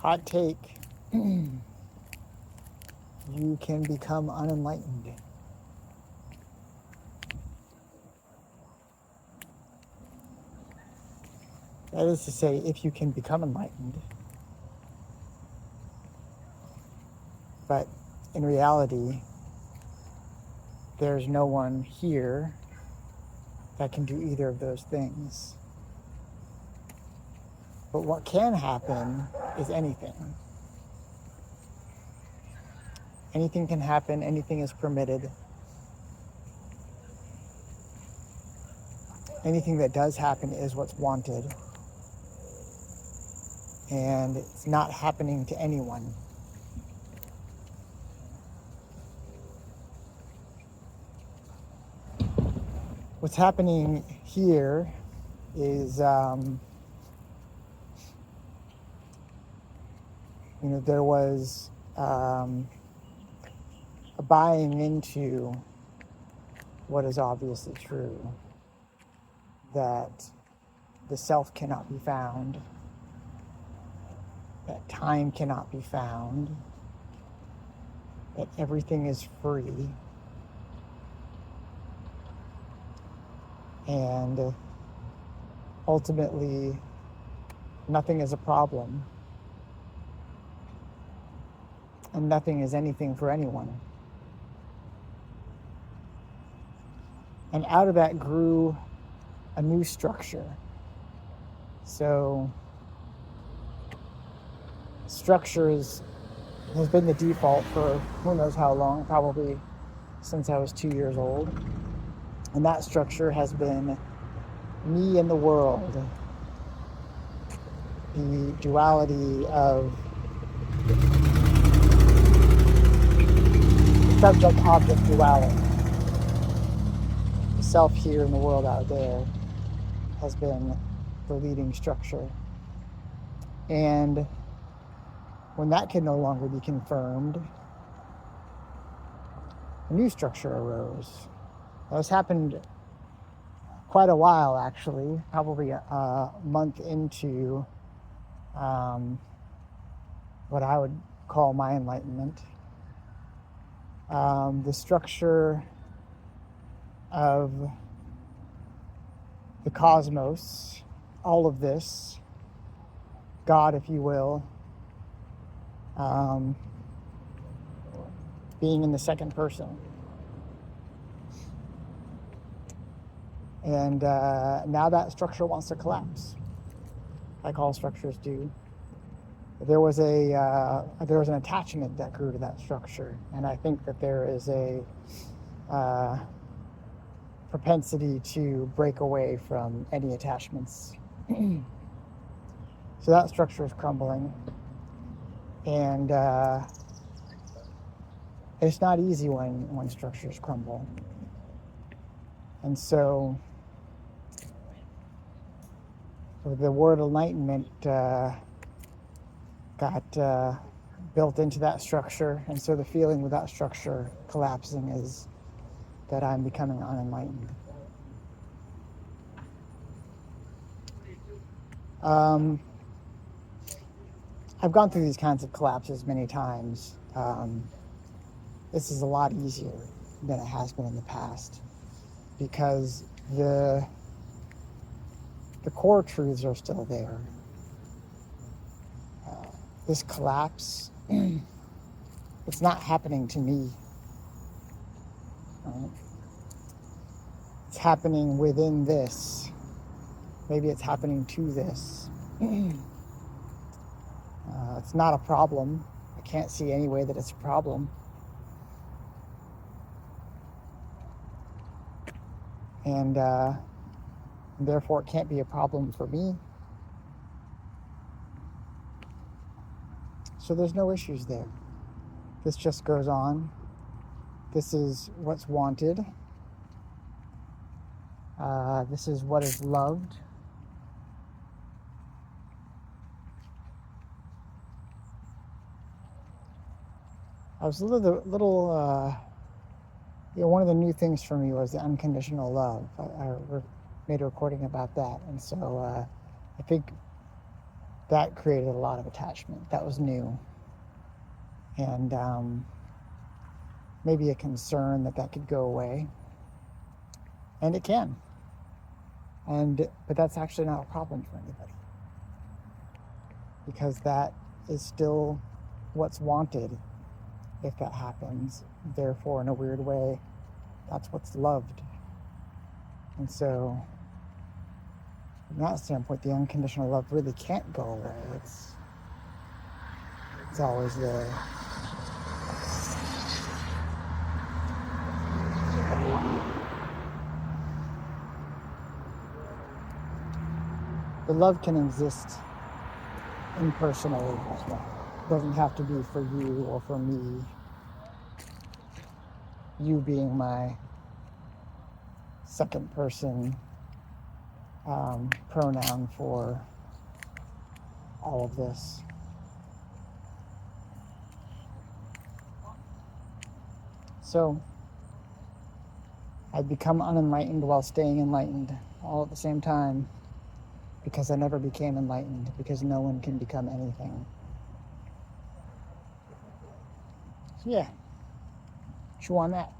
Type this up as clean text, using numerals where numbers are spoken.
Hot take. You can become unenlightened. That is to say, if you can become enlightened. But in reality, there's no one here that can do either of those things. But what can happen is anything. Anything can happen, anything is permitted. Anything that does happen is what's wanted. And it's not happening to anyone. What's happening here is, there was a buying into what is obviously true, that the self cannot be found, that time cannot be found, that everything is free, and ultimately nothing is a problem, and nothing is anything for anyone. And out of that grew a new structure. So structure has been the default for who knows how long, probably since I was 2 years old. And that structure has been me and the world, the duality of subject-object duality. The self here and the world out there has been the leading structure. And when that can no longer be confirmed, a new structure arose. That has happened quite a while, actually, probably a month into what I would call my enlightenment. The structure of the cosmos, all of this, God, if you will, being in the second person. And now that structure wants to collapse, like all structures do. There was an attachment that grew to that structure, and I think that there is a propensity to break away from any attachments. So that structure is crumbling, and it's not easy when structures crumble. And so the word enlightenment got built into that structure, and so the feeling with that structure collapsing is that I'm becoming unenlightened. I've gone through these kinds of collapses many times. This is a lot easier than it has been in the past, because the core truths are still there. This collapse, it's not happening to me. Right? It's happening within this. Maybe it's happening to this. It's not a problem. I can't see any way that it's a problem. And therefore it can't be a problem for me. So there's no issues there. This just goes on. This is what's wanted. This is what is loved. I was a little one of the new things for me was the unconditional love. I made a recording about that, and so I think that created a lot of attachment. That was new. And maybe a concern that could go away. And it can. But that's actually not a problem for anybody. Because that is still what's wanted if that happens. Therefore, in a weird way, that's what's loved. And so, from that standpoint, the unconditional love really can't go away. It's always there. The love can exist impersonally. It doesn't have to be for you or for me. You being my second person pronoun for all of this. So I'd become unenlightened while staying enlightened all at the same time, because I never became enlightened, because no one can become anything. So yeah, chew on that.